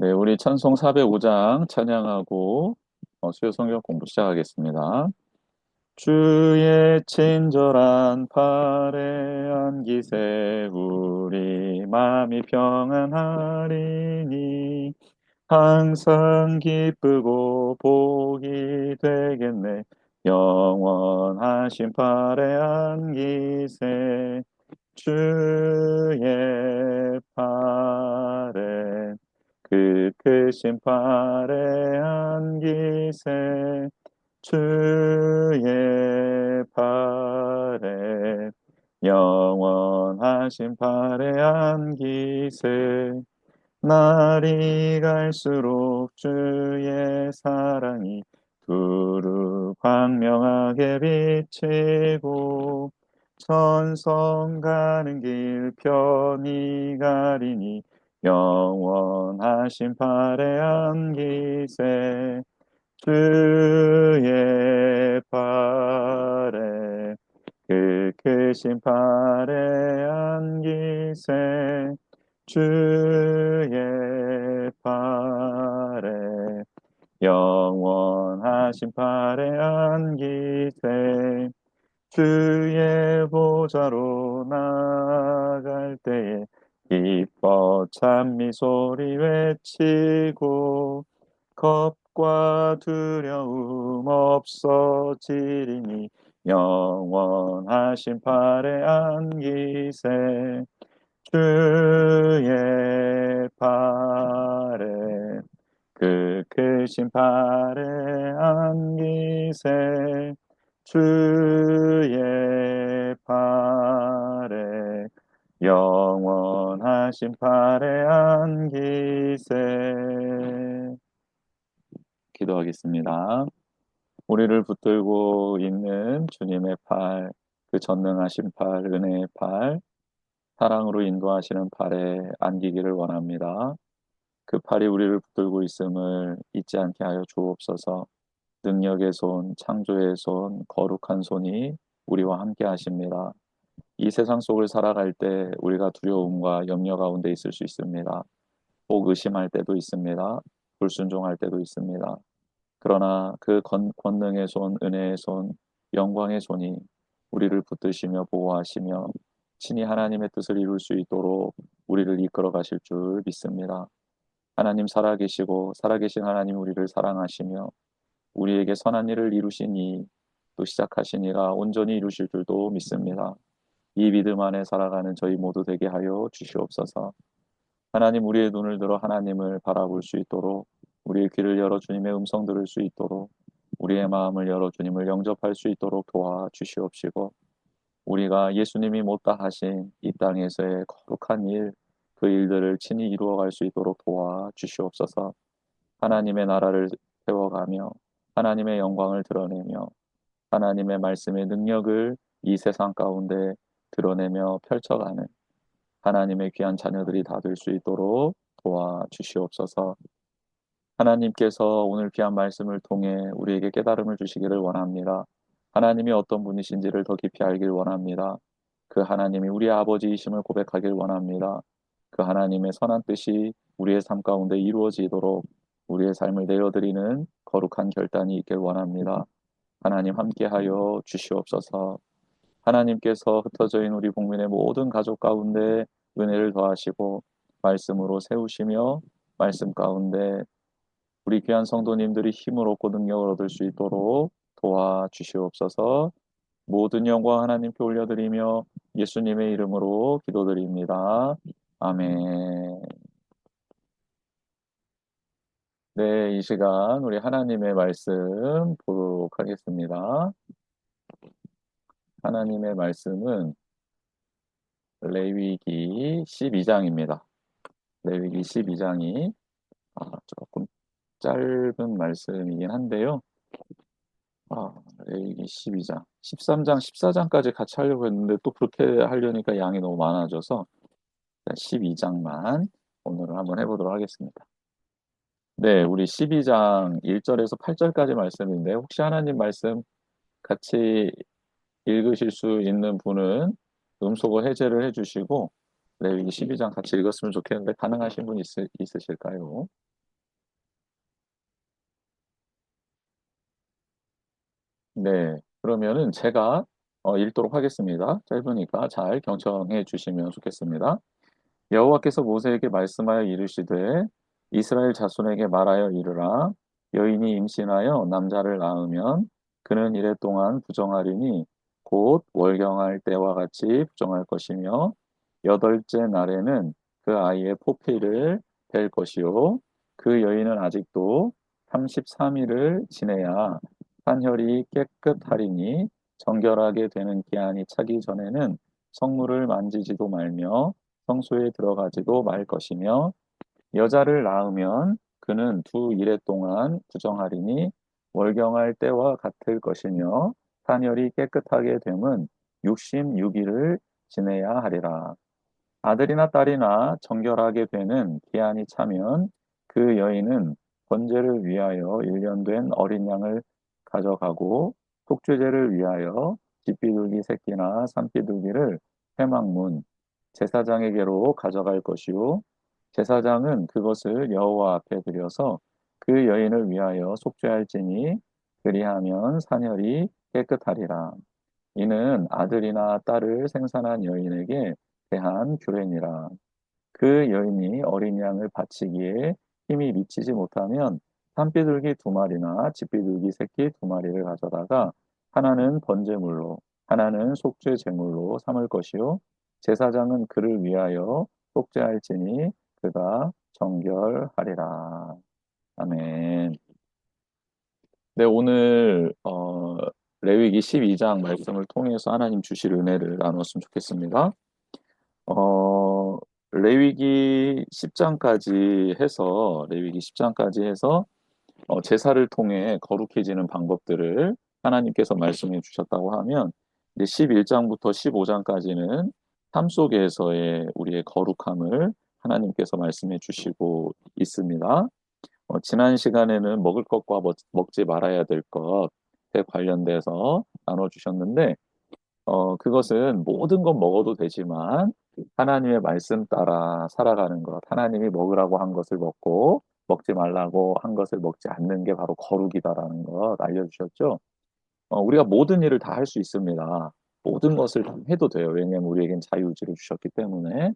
네, 우리 찬송 405장 찬양하고 수요 성경 공부 시작하겠습니다. 주의 친절한 팔에 안기세 우리 마음이 평안하리니 항상 기쁘고 복이 되겠네. 영원하신 팔에 안기세 주의 팔에 그 크신 팔에 안기세 주의 팔에 영원하신 팔에 안기세 날이 갈수록 주의 사랑이 두루 광명하게 비치고 천성 가는 길 편히 가리니 영원하신 팔에 안기세 주의 팔에 그 크신 팔에 안기세 주의 팔에 영원하신 팔에 안기세 주의 보좌로 나갈 때에 기뻐 찬미 소리 외치고 겁과 두려움 없어지리니 영원하신 팔에 안기세 주의 팔에 그 크신 팔에 안기세 주의 팔에 영원하신 팔에 안기세. 기도하겠습니다. 우리를 붙들고 있는 주님의 팔, 그 전능하신 팔, 은혜의 팔, 사랑으로 인도하시는 팔에 안기기를 원합니다. 그 팔이 우리를 붙들고 있음을 잊지 않게 하여 주옵소서. 능력의 손, 창조의 손, 거룩한 손이 우리와 함께 하십니다. 이 세상 속을 살아갈 때 우리가 두려움과 염려 가운데 있을 수 있습니다. 혹 의심할 때도 있습니다. 불순종할 때도 있습니다. 그러나 그 권능의 손, 은혜의 손, 영광의 손이 우리를 붙드시며 보호하시며 친히 하나님의 뜻을 이룰 수 있도록 우리를 이끌어 가실 줄 믿습니다. 하나님 살아계시고 살아계신 하나님 우리를 사랑하시며 우리에게 선한 일을 이루시니 또 시작하시니라 온전히 이루실 줄도 믿습니다. 이 믿음 안에 살아가는 저희 모두 되게 하여 주시옵소서. 하나님 우리의 눈을 들어 하나님을 바라볼 수 있도록 우리의 귀를 열어 주님의 음성 들을 수 있도록 우리의 마음을 열어 주님을 영접할 수 있도록 도와 주시옵시고 우리가 예수님이 못다 하신 이 땅에서의 거룩한 일, 그 일들을 친히 이루어갈 수 있도록 도와 주시옵소서. 하나님의 나라를 세워가며 하나님의 영광을 드러내며 하나님의 말씀의 능력을 이 세상 가운데 드러내며 펼쳐가는 하나님의 귀한 자녀들이 다 될 수 있도록 도와주시옵소서. 하나님께서 오늘 귀한 말씀을 통해 우리에게 깨달음을 주시기를 원합니다. 하나님이 어떤 분이신지를 더 깊이 알길 원합니다. 그 하나님이 우리의 아버지이심을 고백하길 원합니다. 그 하나님의 선한 뜻이 우리의 삶 가운데 이루어지도록 우리의 삶을 내어드리는 거룩한 결단이 있길 원합니다. 하나님 함께하여 주시옵소서. 하나님께서 흩어져 있는 우리 국민의 모든 가족 가운데 은혜를 더하시고 말씀으로 세우시며 말씀 가운데 우리 귀한 성도님들이 힘을 얻고 능력을 얻을 수 있도록 도와주시옵소서. 모든 영광 하나님께 올려드리며 예수님의 이름으로 기도드립니다. 아멘. 네, 이 시간 우리 하나님의 말씀 보도록 하겠습니다. 하나님의 말씀은 레위기 12장입니다. 레위기 12장이 조금 짧은 말씀이긴 한데요. 레위기 12장, 13장, 14장까지 같이 하려고 했는데 또 그렇게 하려니까 양이 너무 많아져서 12장만 오늘은 한번 해보도록 하겠습니다. 네, 우리 12장 1절에서 8절까지 말씀인데 혹시 하나님 말씀 같이 읽으실 수 있는 분은 음소거 해제를 해주시고 레위기 12장 같이 읽었으면 좋겠는데 가능하신 분 있으실까요? 네. 그러면은 제가 읽도록 하겠습니다. 짧으니까 잘 경청해 주시면 좋겠습니다. 여호와께서 모세에게 말씀하여 이르시되 이스라엘 자손에게 말하여 이르라 여인이 임신하여 남자를 낳으면 그는 이래 동안 부정하리니 곧 월경할 때와 같이 부정할 것이며 여덟째 날에는 그 아이의 포피를 뺄 것이요 그 여인은 아직도 33일을 지내야 산혈이 깨끗하리니 정결하게 되는 기한이 차기 전에는 성물을 만지지도 말며 성소에 들어가지도 말 것이며 여자를 낳으면 그는 두 이레 동안 부정하리니 월경할 때와 같을 것이며 산열이 깨끗하게 됨은 66일을 지내야 하리라. 아들이나 딸이나 정결하게 되는 기한이 차면 그 여인은 번제를 위하여 1년 된 어린 양을 가져가고 속죄제를 위하여 집비둘기 새끼나 산비둘기를 회막문 제사장에게로 가져갈 것이요 제사장은 그것을 여호와 앞에 드려서 그 여인을 위하여 속죄할지니 그리하면 사녀리 깨끗하리라. 이는 아들이나 딸을 생산한 여인에게 대한 규례니라. 그 여인이 어린 양을 바치기에 힘이 미치지 못하면 산비둘기 두 마리나 집비둘기 새끼 두 마리를 가져다가 하나는 번제물로 하나는 속죄 제물로 삼을 것이요 제사장은 그를 위하여 속죄할지니 그가 정결하리라. 아멘. 네, 오늘 레위기 12장 말씀을 통해서 하나님 주실 은혜를 나눴으면 좋겠습니다. 레위기 10장까지 해서 레위기 10장까지 해서 제사를 통해 거룩해지는 방법들을 하나님께서 말씀해 주셨다고 하면 이제 11장부터 15장까지는 삶 속에서의 우리의 거룩함을 하나님께서 말씀해 주시고 있습니다. 지난 시간에는 먹을 것과 먹지 말아야 될 것에 관련돼서 나눠주셨는데, 그것은 모든 것 먹어도 되지만 하나님의 말씀 따라 살아가는 것, 하나님이 먹으라고 한 것을 먹고 먹지 말라고 한 것을 먹지 않는 게 바로 거룩이다라는 것 알려주셨죠. 우리가 모든 일을 다 할 수 있습니다. 모든 것을 다 해도 돼요. 왜냐하면 우리에겐 자유의지를 주셨기 때문에.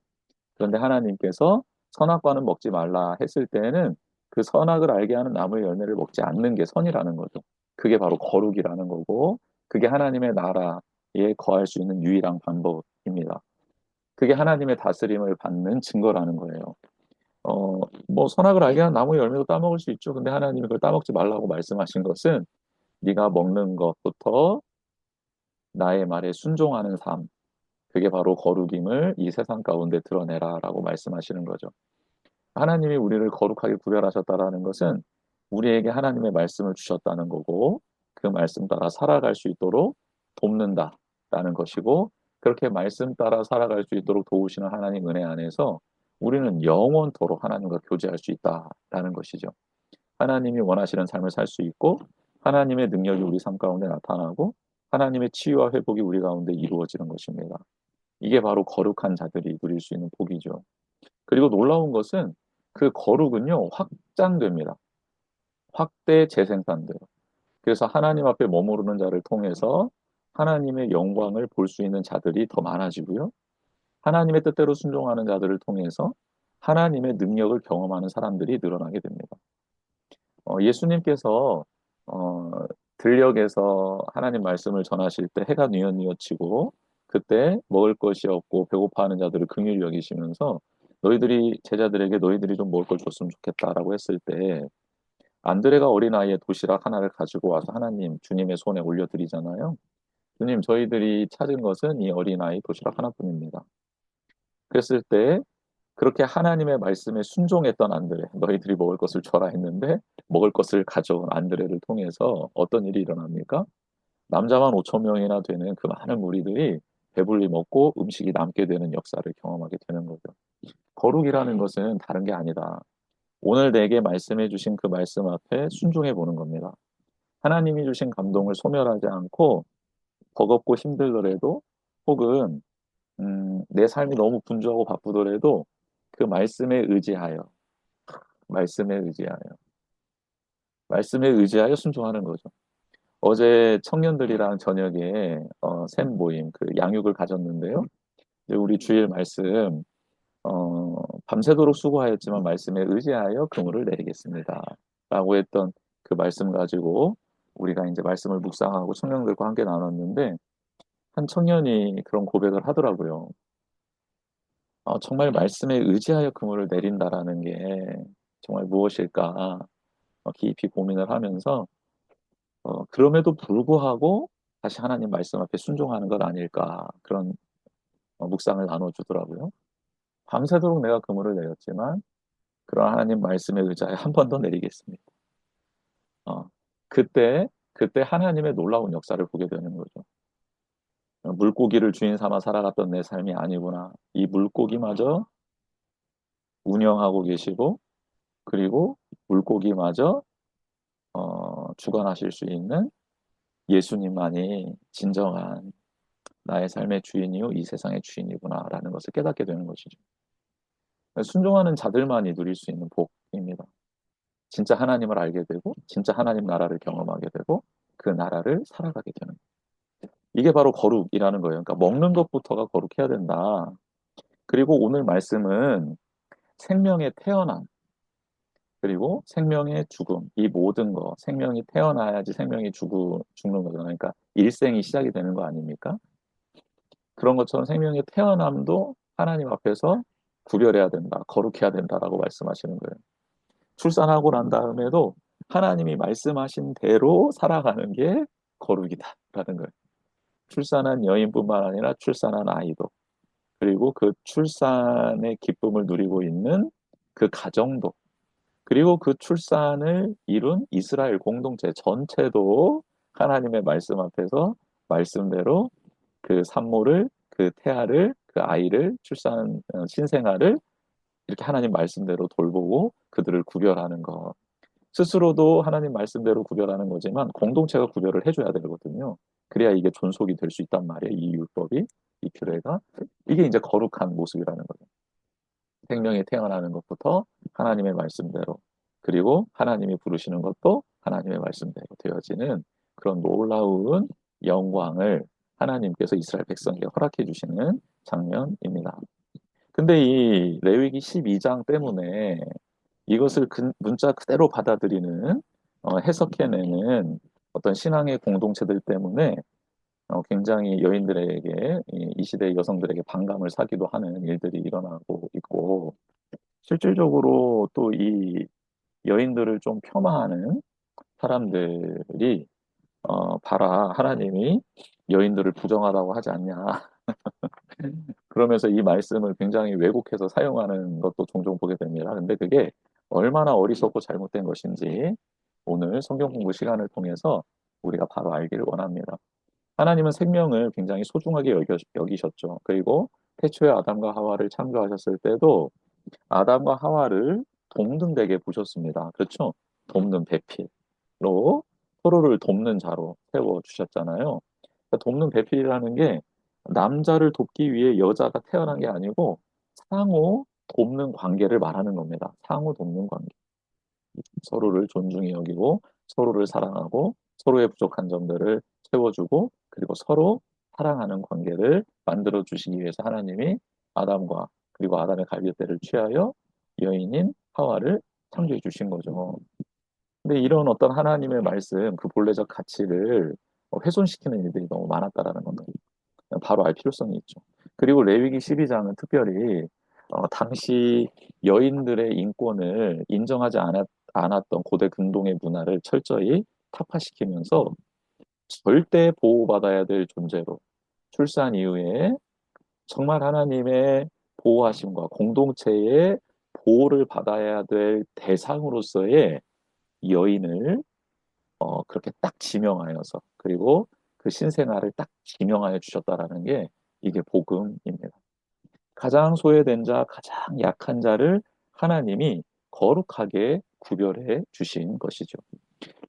그런데 하나님께서 선악과는 먹지 말라 했을 때에는 그 선악을 알게 하는 나무의 열매를 먹지 않는 게 선이라는 거죠. 그게 바로 거룩이라는 거고, 그게 하나님의 나라에 거할 수 있는 유일한 방법입니다. 그게 하나님의 다스림을 받는 증거라는 거예요. 뭐 선악을 알게 하는 나무의 열매도 따먹을 수 있죠. 근데 하나님이 그걸 따먹지 말라고 말씀하신 것은 네가 먹는 것부터 나의 말에 순종하는 삶, 그게 바로 거룩임을 이 세상 가운데 드러내라라고 말씀하시는 거죠. 하나님이 우리를 거룩하게 구별하셨다라는 것은 우리에게 하나님의 말씀을 주셨다는 거고 그 말씀 따라 살아갈 수 있도록 돕는다라는 것이고 그렇게 말씀 따라 살아갈 수 있도록 도우시는 하나님 은혜 안에서 우리는 영원토록 하나님과 교제할 수 있다라는 것이죠. 하나님이 원하시는 삶을 살 수 있고 하나님의 능력이 우리 삶 가운데 나타나고 하나님의 치유와 회복이 우리 가운데 이루어지는 것입니다. 이게 바로 거룩한 자들이 누릴 수 있는 복이죠. 그리고 놀라운 것은 그 거룩은요, 확장됩니다. 확대 재생산돼요. 그래서 하나님 앞에 머무르는 자를 통해서 하나님의 영광을 볼 수 있는 자들이 더 많아지고요. 하나님의 뜻대로 순종하는 자들을 통해서 하나님의 능력을 경험하는 사람들이 늘어나게 됩니다. 예수님께서 어, 들녘에서 하나님 말씀을 전하실 때 해가 뉘엿뉘엿치고 그때 먹을 것이 없고 배고파하는 자들을 긍휼히 여기시면서 너희들이 제자들에게 너희들이 좀 먹을 걸 줬으면 좋겠다라고 했을 때 안드레가 어린아이의 도시락 하나를 가지고 와서 하나님 주님의 손에 올려드리잖아요. 주님 저희들이 찾은 것은 이 어린아이 도시락 하나뿐입니다. 그랬을 때 그렇게 하나님의 말씀에 순종했던 안드레, 너희들이 먹을 것을 줘라 했는데 먹을 것을 가져온 안드레를 통해서 어떤 일이 일어납니까? 남자만 5천 명이나 되는 그 많은 무리들이 배불리 먹고 음식이 남게 되는 역사를 경험하게 되는 거죠. 거룩이라는 것은 다른 게 아니다. 오늘 내게 말씀해 주신 그 말씀 앞에 순종해 보는 겁니다. 하나님이 주신 감동을 소멸하지 않고 버겁고 힘들더라도 혹은 내 삶이 너무 분주하고 바쁘더라도 그 말씀에 의지하여 말씀에 의지하여 말씀에 의지하여 순종하는 거죠. 어제 청년들이랑 저녁에 샘 모임, 그 양육을 가졌는데요. 이제 우리 주일 말씀, 밤새도록 수고하였지만 말씀에 의지하여 그물을 내리겠습니다. 라고 했던 그 말씀 가지고 우리가 이제 말씀을 묵상하고 청년들과 함께 나눴는데 한 청년이 그런 고백을 하더라고요. 정말 말씀에 의지하여 그물을 내린다라는 게 정말 무엇일까 깊이 고민을 하면서 그럼에도 불구하고 다시 하나님 말씀 앞에 순종하는 것 아닐까 그런 묵상을 나눠주더라고요. 밤새도록 내가 그물을 내렸지만 그런 하나님 말씀에 의지하여 한 번 더 내리겠습니다. 어, 그때 하나님의 놀라운 역사를 보게 되는 거죠. 물고기를 주인 삼아 살아갔던 내 삶이 아니구나. 이 물고기마저 운영하고 계시고 그리고 물고기마저 주관하실 수 있는 예수님만이 진정한 나의 삶의 주인이요 이 세상의 주인이구나라는 것을 깨닫게 되는 것이죠. 순종하는 자들만이 누릴 수 있는 복입니다. 진짜 하나님을 알게 되고 진짜 하나님 나라를 경험하게 되고 그 나라를 살아가게 되는 이게 바로 거룩이라는 거예요. 그러니까 먹는 것부터가 거룩해야 된다. 그리고 오늘 말씀은 생명의 태어남 그리고 생명의 죽음 이 모든 거 생명이 태어나야지 생명이 죽는 거잖아요. 그러니까 일생이 시작이 되는 거 아닙니까? 그런 것처럼 생명의 태어남도 하나님 앞에서 구별해야 된다, 거룩해야 된다라고 말씀하시는 거예요. 출산하고 난 다음에도 하나님이 말씀하신 대로 살아가는 게 거룩이다라는 거예요. 출산한 여인뿐만 아니라 출산한 아이도 그리고 그 출산의 기쁨을 누리고 있는 그 가정도 그리고 그 출산을 이룬 이스라엘 공동체 전체도 하나님의 말씀 앞에서 말씀대로 그 산모를 그 태아를 그 아이를 출산 신생아를 이렇게 하나님 말씀대로 돌보고 그들을 구별하는 것. 스스로도 하나님 말씀대로 구별하는 거지만 공동체가 구별을 해줘야 되거든요. 그래야 이게 존속이 될 수 있단 말이에요. 이 율법이, 이 규례가. 이게 이제 거룩한 모습이라는 거죠. 생명이 태어나는 것부터 하나님의 말씀대로 그리고 하나님이 부르시는 것도 하나님의 말씀대로 되어지는 그런 놀라운 영광을 하나님께서 이스라엘 백성에게 허락해 주시는 장면입니다. 근데 이 레위기 12장 때문에 이것을 문자 그대로 받아들이는 해석해내는 어떤 신앙의 공동체들 때문에 굉장히 여인들에게 이 시대의 여성들에게 반감을 사기도 하는 일들이 일어나고 있고 실질적으로 또 이 여인들을 좀 폄하하는 사람들이 봐라 하나님이 여인들을 부정하다고 하지 않냐 그러면서 이 말씀을 굉장히 왜곡해서 사용하는 것도 종종 보게 됩니다. 근데 그게 얼마나 어리석고 잘못된 것인지 오늘 성경 공부 시간을 통해서 우리가 바로 알기를 원합니다. 하나님은 생명을 굉장히 소중하게 여기셨죠. 그리고 태초에 아담과 하와를 창조하셨을 때도 아담과 하와를 동등되게 보셨습니다. 그렇죠? 돕는 배필로 서로를 돕는 자로 세워 주셨잖아요. 그러니까 돕는 배필이라는 게 남자를 돕기 위해 여자가 태어난 게 아니고 상호 돕는 관계를 말하는 겁니다. 상호 돕는 관계. 서로를 존중히 여기고 서로를 사랑하고 서로의 부족한 점들을 채워주고 그리고 서로 사랑하는 관계를 만들어 주시기 위해서 하나님이 아담과 그리고 아담의 갈빗대를 취하여 여인인 하와를 창조해 주신 거죠. 근데 이런 어떤 하나님의 말씀, 그 본래적 가치를 훼손시키는 일들이 너무 많았다라는 건 바로 알 필요성이 있죠. 그리고 레위기 12장은 특별히 당시 여인들의 인권을 인정하지 않았던 고대 근동의 문화를 철저히 타파시키면서 절대 보호받아야 될 존재로 출산 이후에 정말 하나님의 보호하심과 공동체의 보호를 받아야 될 대상으로서의 여인을 그렇게 딱 지명하여서 그리고 그 신생아를 딱 지명하여 주셨다라는 게 이게 복음입니다. 가장 소외된 자, 가장 약한 자를 하나님이 거룩하게 구별해 주신 것이죠.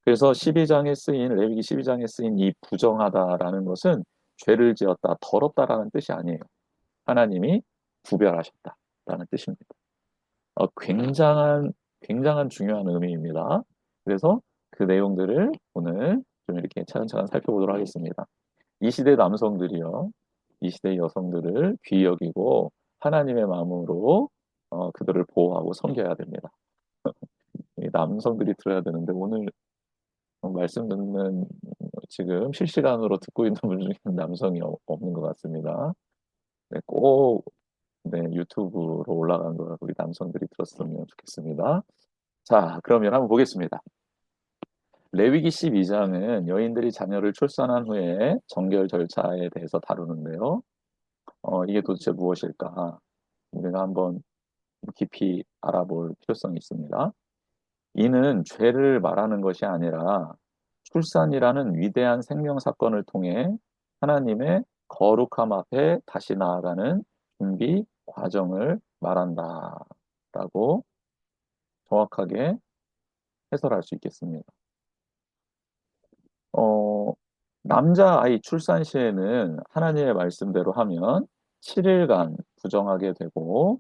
그래서 12장에 쓰인 레위기 12장에 쓰인 이 부정하다라는 것은 죄를 지었다, 더럽다라는 뜻이 아니에요. 하나님이 구별하셨다라는 뜻입니다. 굉장한 중요한 의미입니다. 그래서 그 내용들을 오늘 좀 이렇게 차근차근 살펴보도록 하겠습니다. 이 시대 남성들이요, 이 시대 여성들을 귀히 여기고 하나님의 마음으로 그들을 보호하고 섬겨야 됩니다. 이 남성들이 들어야 되는데 오늘 말씀 듣는 지금 실시간으로 듣고 있는 분 중에는 남성이 없는 것 같습니다. 네, 꼭 네, 유튜브로 올라간 걸 우리 남성들이 들었으면 좋겠습니다. 자, 그러면 한번 보겠습니다. 레위기 12장은 여인들이 자녀를 출산한 후에 정결 절차에 대해서 다루는데요. 이게 도대체 무엇일까? 우리가 한번 깊이 알아볼 필요성이 있습니다. 이는 죄를 말하는 것이 아니라 출산이라는 위대한 생명 사건을 통해 하나님의 거룩함 앞에 다시 나아가는 준비 과정을 말한다라고 정확하게 해설할 수 있겠습니다. 어, 남자아이 출산 시에는 하나님의 말씀대로 하면 7일간 부정하게 되고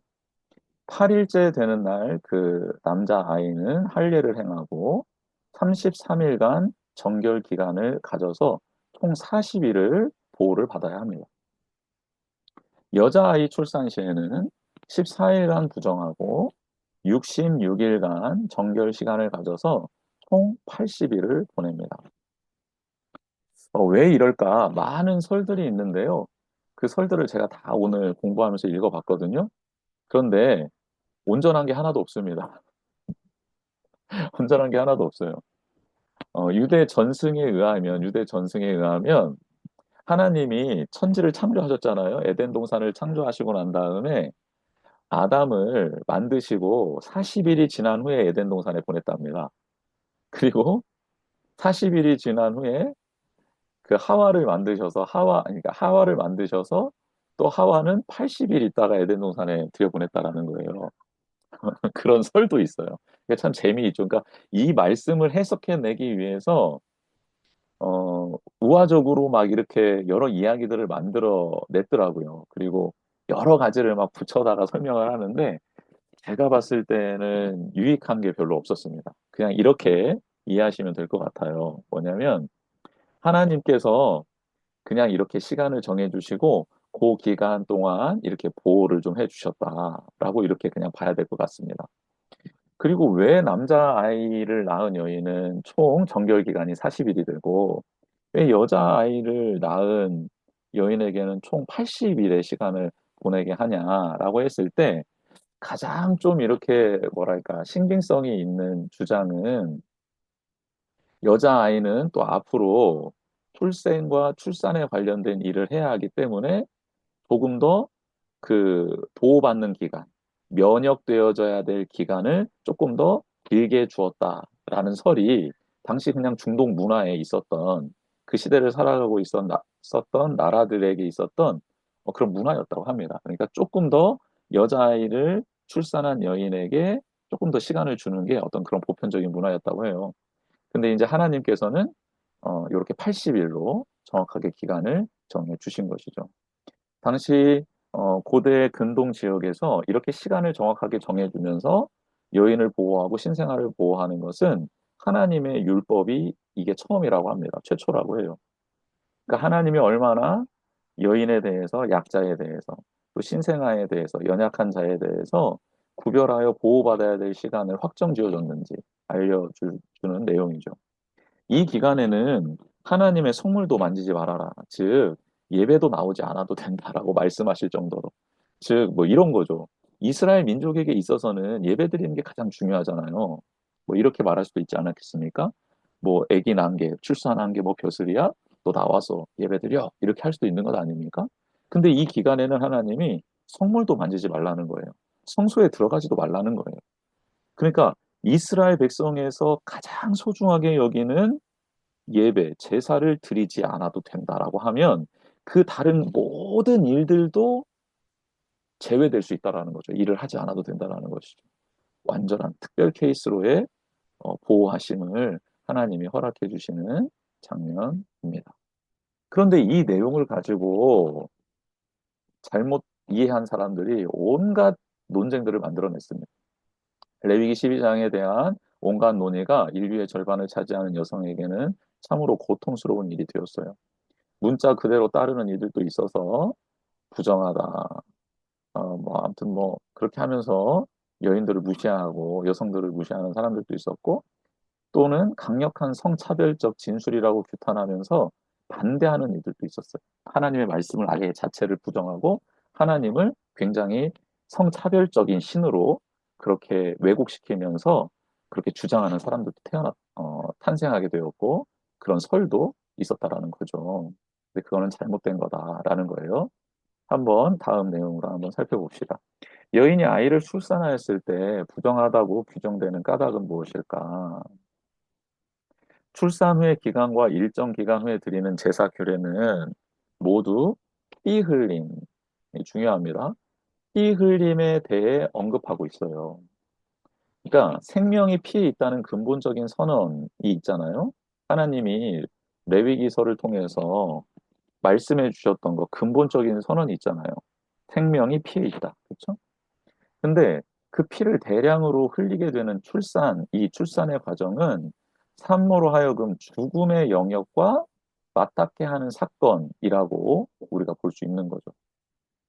8일째 되는 날 그 남자아이는 할례를 행하고 33일간 정결 기간을 가져서 총 40일을 보호를 받아야 합니다. 여자아이 출산 시에는 14일간 부정하고 66일간 정결 시간을 가져서 총 80일을 보냅니다. 왜 이럴까? 많은 설들이 있는데요. 그 설들을 제가 다 오늘 공부하면서 읽어봤거든요. 그런데 온전한 게 하나도 없습니다. 온전한 게 하나도 없어요. 유대 전승에 의하면 하나님이 천지를 창조하셨잖아요. 에덴 동산을 창조하시고 난 다음에 아담을 만드시고 40일이 지난 후에 에덴 동산에 보냈답니다. 그리고 40일이 지난 후에 그 하와를 만드셔서 그러니까 하와를 만드셔서 또 하와는 80일 있다가 에덴 동산에 들여보냈다라는 거예요. 그런 설도 있어요. 이게 참 재미있죠. 그러니까 이 말씀을 해석해내기 위해서 우화적으로 막 이렇게 여러 이야기들을 만들어 냈더라고요. 그리고 여러 가지를 막 붙여다가 설명을 하는데 제가 봤을 때는 유익한 게 별로 없었습니다. 그냥 이렇게 이해하시면 될 것 같아요. 뭐냐면 하나님께서 그냥 이렇게 시간을 정해주시고 그 기간 동안 이렇게 보호를 좀 해주셨다라고 이렇게 그냥 봐야 될 것 같습니다. 그리고 왜 남자아이를 낳은 여인은 총 정결 기간이 40일이 되고 왜 여자아이를 낳은 여인에게는 총 80일의 시간을 보내게 하냐라고 했을 때 가장 좀 이렇게 뭐랄까 신빙성이 있는 주장은 여자아이는 또 앞으로 출생과 출산에 관련된 일을 해야 하기 때문에 조금 더 그 보호받는 기간, 면역되어져야 될 기간을 조금 더 길게 주었다라는 설이 당시 그냥 중동 문화에 있었던 그 시대를 살아가고 있었던 나라들에게 있었던 그런 문화였다고 합니다. 그러니까 조금 더 여자아이를 출산한 여인에게 조금 더 시간을 주는 게 어떤 그런 보편적인 문화였다고 해요. 근데 이제 하나님께서는 이렇게 80일로 정확하게 기간을 정해 주신 것이죠. 당시 고대 근동 지역에서 이렇게 시간을 정확하게 정해주면서 여인을 보호하고 신생아를 보호하는 것은 하나님의 율법이 이게 처음이라고 합니다. 최초라고 해요. 그러니까 하나님이 얼마나 여인에 대해서, 약자에 대해서, 또 신생아에 대해서, 연약한 자에 대해서 구별하여 보호받아야 될 시간을 확정 지어줬는지 알려주는 내용이죠. 이 기간에는 하나님의 성물도 만지지 말아라. 즉, 예배도 나오지 않아도 된다라고 말씀하실 정도로. 즉, 뭐 이런 거죠. 이스라엘 민족에게 있어서는 예배 드리는 게 가장 중요하잖아요. 뭐 이렇게 말할 수도 있지 않았겠습니까? 뭐 아기 낳은 게, 출산한 게 뭐 벼슬이야? 또 나와서 예배 드려. 이렇게 할 수도 있는 것 아닙니까? 근데 이 기간에는 하나님이 성물도 만지지 말라는 거예요. 성소에 들어가지도 말라는 거예요. 그러니까 이스라엘 백성에서 가장 소중하게 여기는 예배, 제사를 드리지 않아도 된다라고 하면 그 다른 모든 일들도 제외될 수 있다라는 거죠. 일을 하지 않아도 된다라는 것이죠. 완전한 특별 케이스로의 보호하심을 하나님이 허락해 주시는 장면입니다. 그런데 이 내용을 가지고 잘못 이해한 사람들이 온갖 논쟁들을 만들어냈습니다. 레위기 12장에 대한 온갖 논의가 인류의 절반을 차지하는 여성에게는 참으로 고통스러운 일이 되었어요. 문자 그대로 따르는 이들도 있어서 부정하다. 뭐 아무튼 뭐 그렇게 하면서 여인들을 무시하고 여성들을 무시하는 사람들도 있었고 또는 강력한 성차별적 진술이라고 규탄하면서 반대하는 이들도 있었어요. 하나님의 말씀을 아예 자체를 부정하고 하나님을 굉장히 성차별적인 신으로 그렇게 왜곡시키면서 그렇게 주장하는 사람들도 탄생하게 되었고 그런 설도 있었다라는 거죠. 근데 그거는 잘못된 거다라는 거예요. 한번 다음 내용으로 한번 살펴봅시다. 여인이 아이를 출산하였을 때 부정하다고 규정되는 까닭은 무엇일까? 출산 후의 기간과 일정 기간 후에 드리는 제사 규례는 모두 피 흘림이 중요합니다. 피 흘림에 대해 언급하고 있어요. 그러니까 생명이 피에 있다는 근본적인 선언이 있잖아요. 하나님이 레위기서를 통해서 말씀해 주셨던 거 근본적인 선언이 있잖아요. 생명이 피에 있다. 그렇죠? 근데 그 피를 대량으로 흘리게 되는 이 출산의 과정은 산모로 하여금 죽음의 영역과 맞닿게 하는 사건이라고 우리가 볼 수 있는 거죠.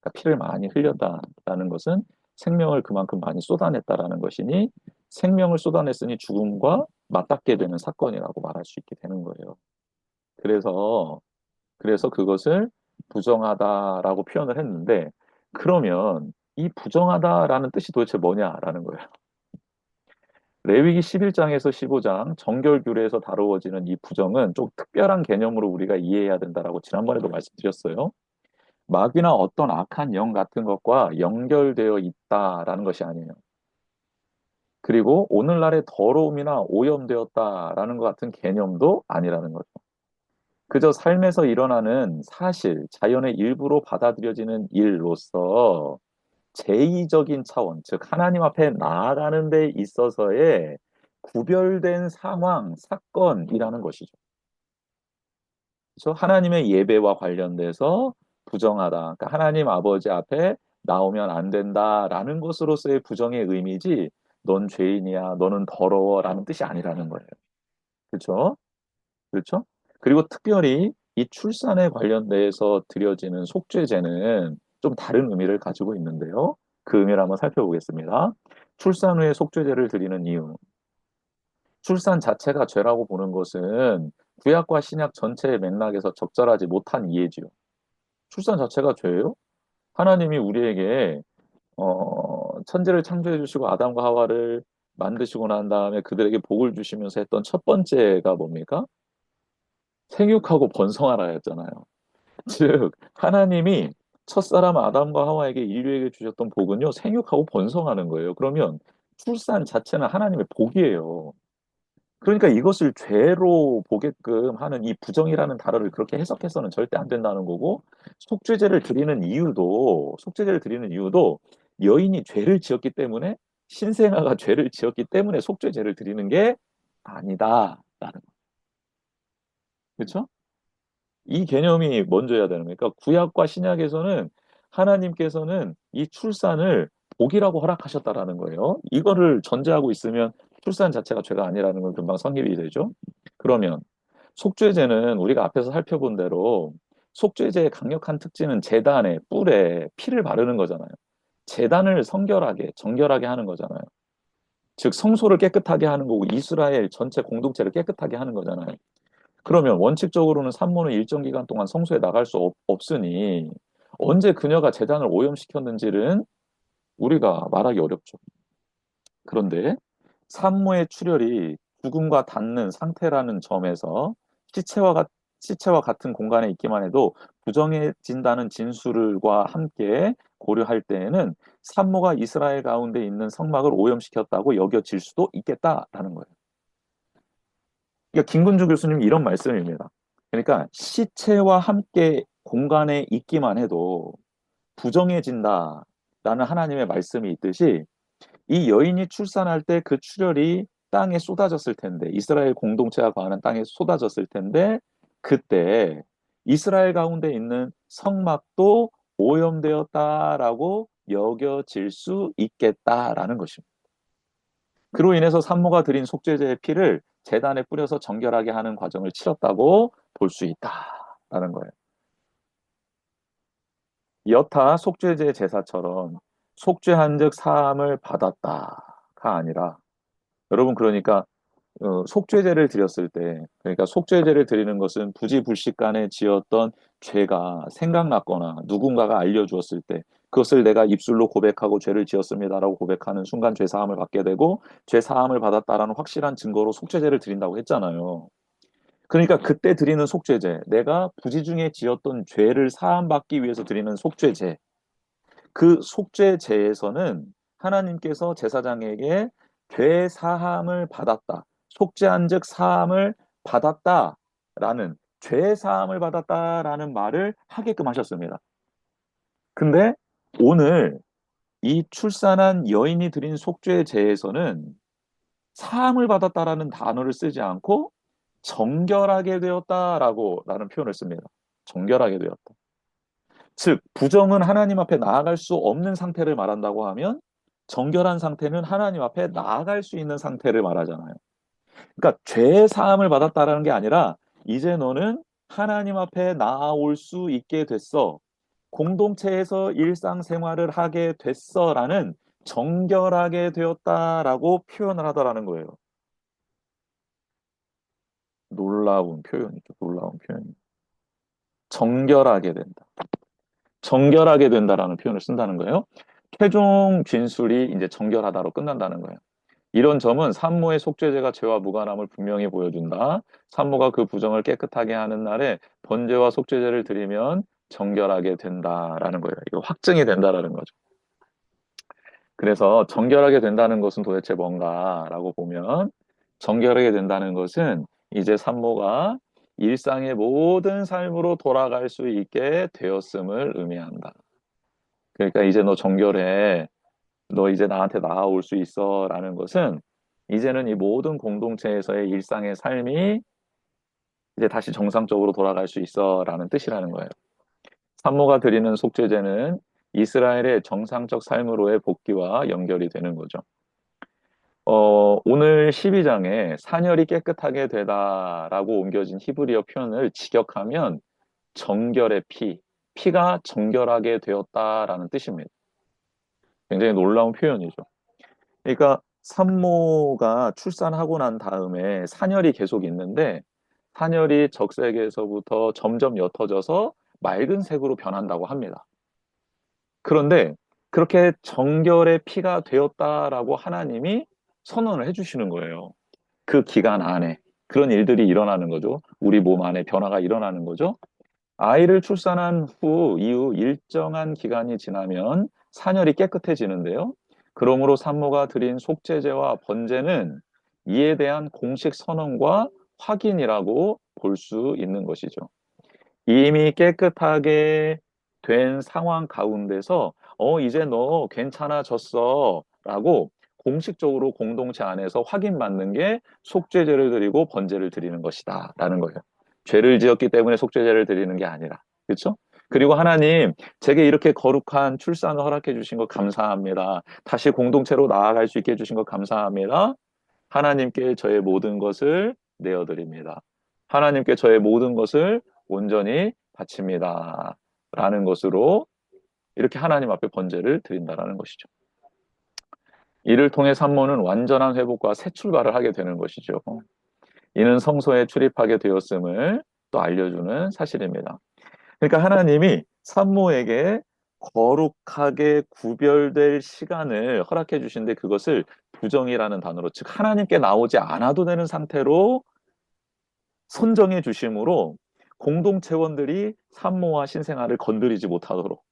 그러니까 피를 많이 흘렸다라는 것은 생명을 그만큼 많이 쏟아냈다라는 것이니 생명을 쏟아냈으니 죽음과 맞닿게 되는 사건이라고 말할 수 있게 되는 거예요. 그래서 그것을 부정하다라고 표현을 했는데 그러면 이 부정하다라는 뜻이 도대체 뭐냐라는 거예요. 레위기 11장에서 15장 정결규례에서 다루어지는 이 부정은 좀 특별한 개념으로 우리가 이해해야 된다라고 지난번에도 말씀드렸어요. 마귀나 어떤 악한 영 같은 것과 연결되어 있다라는 것이 아니에요. 그리고 오늘날의 더러움이나 오염되었다라는 것 같은 개념도 아니라는 거죠. 그저 삶에서 일어나는 사실, 자연의 일부로 받아들여지는 일로서 제의적인 차원, 즉 하나님 앞에 나아가는 데 있어서의 구별된 상황, 사건이라는 것이죠. 그래서 하나님의 예배와 관련돼서 부정하다. 그러니까 하나님 아버지 앞에 나오면 안 된다라는 것으로서의 부정의 의미지, 넌 죄인이야, 너는 더러워라는 뜻이 아니라는 거예요. 그렇죠? 그렇죠? 그리고 특별히 이 출산에 관련돼서 드려지는 속죄제는 좀 다른 의미를 가지고 있는데요. 그 의미를 한번 살펴보겠습니다. 출산 후에 속죄제를 드리는 이유. 출산 자체가 죄라고 보는 것은 구약과 신약 전체의 맥락에서 적절하지 못한 이해지요. 출산 자체가 죄예요? 하나님이 우리에게 천지를 창조해 주시고 아담과 하와를 만드시고 난 다음에 그들에게 복을 주시면서 했던 첫 번째가 뭡니까? 생육하고 번성하라 했잖아요. 즉 하나님이 첫사람 아담과 하와에게 인류에게 주셨던 복은요 생육하고 번성하는 거예요. 그러면 출산 자체는 하나님의 복이에요. 그러니까 이것을 죄로 보게끔 하는 이 부정이라는 단어를 그렇게 해석해서는 절대 안 된다는 거고 속죄제를 드리는 이유도 여인이 죄를 지었기 때문에 신생아가 죄를 지었기 때문에 속죄제를 드리는 게 아니다라는 거. 그렇죠? 이 개념이 먼저야 되는 거니까 구약과 신약에서는 하나님께서는 이 출산을 복이라고 허락하셨다라는 거예요. 이거를 전제하고 있으면 출산 자체가 죄가 아니라는 건 금방 성립이 되죠. 그러면 속죄제는 우리가 앞에서 살펴본 대로 속죄제의 강력한 특징은 제단에 뿔에 피를 바르는 거잖아요. 제단을 성결하게 정결하게 하는 거잖아요. 즉 성소를 깨끗하게 하는 거고 이스라엘 전체 공동체를 깨끗하게 하는 거잖아요. 그러면 원칙적으로는 산모는 일정 기간 동안 성소에 나갈 수 없으니 언제 그녀가 제단을 오염시켰는지는 우리가 말하기 어렵죠. 그런데 산모의 출혈이 죽음과 닿는 상태라는 점에서 시체와, 시체와 같은 공간에 있기만 해도 부정해진다는 진술과 함께 고려할 때에는 산모가 이스라엘 가운데 있는 성막을 오염시켰다고 여겨질 수도 있겠다라는 거예요. 그러니까 김근주 교수님 이런 말씀입니다. 그러니까 시체와 함께 공간에 있기만 해도 부정해진다라는 하나님의 말씀이 있듯이 이 여인이 출산할 때 그 출혈이 땅에 쏟아졌을 텐데 이스라엘 공동체가 거하는 땅에 쏟아졌을 텐데 그때 이스라엘 가운데 있는 성막도 오염되었다라고 여겨질 수 있겠다라는 것입니다. 그로 인해서 산모가 드린 속죄제의 피를 제단에 뿌려서 정결하게 하는 과정을 치렀다고 볼 수 있다라는 거예요. 여타 속죄제 제사처럼 속죄한즉 사함을 받았다가 아니라 여러분 그러니까 속죄제를 드렸을 때, 그러니까 속죄제를 드리는 것은 부지불식간에 지었던 죄가 생각났거나 누군가가 알려주었을 때, 그것을 내가 입술로 고백하고 죄를 지었습니다라고 고백하는 순간 죄 사함을 받게 되고, 죄 사함을 받았다라는 확실한 증거로 속죄제를 드린다고 했잖아요. 그러니까 그때 드리는 속죄제, 내가 부지 중에 지었던 죄를 사함받기 위해서 드리는 속죄제, 그 속죄제에서는 하나님께서 제사장에게 죄 사함을 받았다. 속죄한즉 사함을 받았다라는 죄 사함을 받았다라는 말을 하게끔 하셨습니다. 근데 오늘 이 출산한 여인이 드린 속죄제에서는 사함을 받았다라는 단어를 쓰지 않고 정결하게 되었다라는 표현을 씁니다. 정결하게 되었다. 즉, 부정은 하나님 앞에 나아갈 수 없는 상태를 말한다고 하면 정결한 상태는 하나님 앞에 나아갈 수 있는 상태를 말하잖아요. 그러니까 죄 사함을 받았다라는 게 아니라 이제 너는 하나님 앞에 나아올 수 있게 됐어. 공동체에서 일상생활을 하게 됐어라는 정결하게 되었다라고 표현을 하더라는 거예요. 놀라운 표현이죠. 놀라운 표현. 정결하게 된다. 정결하게 된다라는 표현을 쓴다는 거예요. 최종 진술이 이제 정결하다로 끝난다는 거예요. 이런 점은 산모의 속죄제가 죄와 무관함을 분명히 보여준다. 산모가 그 부정을 깨끗하게 하는 날에 번제와 속죄제를 드리면 정결하게 된다라는 거예요. 이거 확증이 된다라는 거죠. 그래서 정결하게 된다는 것은 도대체 뭔가라고 보면 정결하게 된다는 것은 이제 산모가 일상의 모든 삶으로 돌아갈 수 있게 되었음을 의미한다. 그러니까 이제 너 정결해. 너 이제 나한테 나아올 수 있어. 라는 것은 이제는 이 모든 공동체에서의 일상의 삶이 이제 다시 정상적으로 돌아갈 수 있어. 라는 뜻이라는 거예요. 산모가 드리는 속죄제는 이스라엘의 정상적 삶으로의 복귀와 연결이 되는 거죠. 오늘 12장에 사열이 깨끗하게 되다라고 옮겨진 히브리어 표현을 직역하면 정결의 피, 피가 정결하게 되었다라는 뜻입니다. 굉장히 놀라운 표현이죠. 그러니까 산모가 출산하고 난 다음에 산열이 계속 있는데 산열이 적색에서부터 점점 옅어져서 맑은 색으로 변한다고 합니다. 그런데 그렇게 정결의 피가 되었다라고 하나님이 선언을 해주시는 거예요. 그 기간 안에 그런 일들이 일어나는 거죠. 우리 몸 안에 변화가 일어나는 거죠. 아이를 출산한 이후 일정한 기간이 지나면 산열이 깨끗해지는데요. 그러므로 산모가 드린 속죄제와 번제는 이에 대한 공식 선언과 확인이라고 볼 수 있는 것이죠. 이미 깨끗하게 된 상황 가운데서 이제 너 괜찮아졌어 라고 공식적으로 공동체 안에서 확인받는 게 속죄제를 드리고 번제를 드리는 것이다 라는 거예요. 죄를 지었기 때문에 속죄제를 드리는 게 아니라 그렇죠? 그리고 하나님 제게 이렇게 거룩한 출산을 허락해 주신 것 감사합니다. 다시 공동체로 나아갈 수 있게 해주신 것 감사합니다. 하나님께 저의 모든 것을 내어드립니다. 하나님께 저의 모든 것을 온전히 바칩니다. 라는 것으로 이렇게 하나님 앞에 번제를 드린다라는 것이죠. 이를 통해 산모는 완전한 회복과 새 출발을 하게 되는 것이죠. 이는 성소에 출입하게 되었음을 또 알려주는 사실입니다. 그러니까 하나님이 산모에게 거룩하게 구별될 시간을 허락해 주신데 그것을 부정이라는 단어로 즉 하나님께 나오지 않아도 되는 상태로 선정해 주심으로 공동체원들이 산모와 신생아를 건드리지 못하도록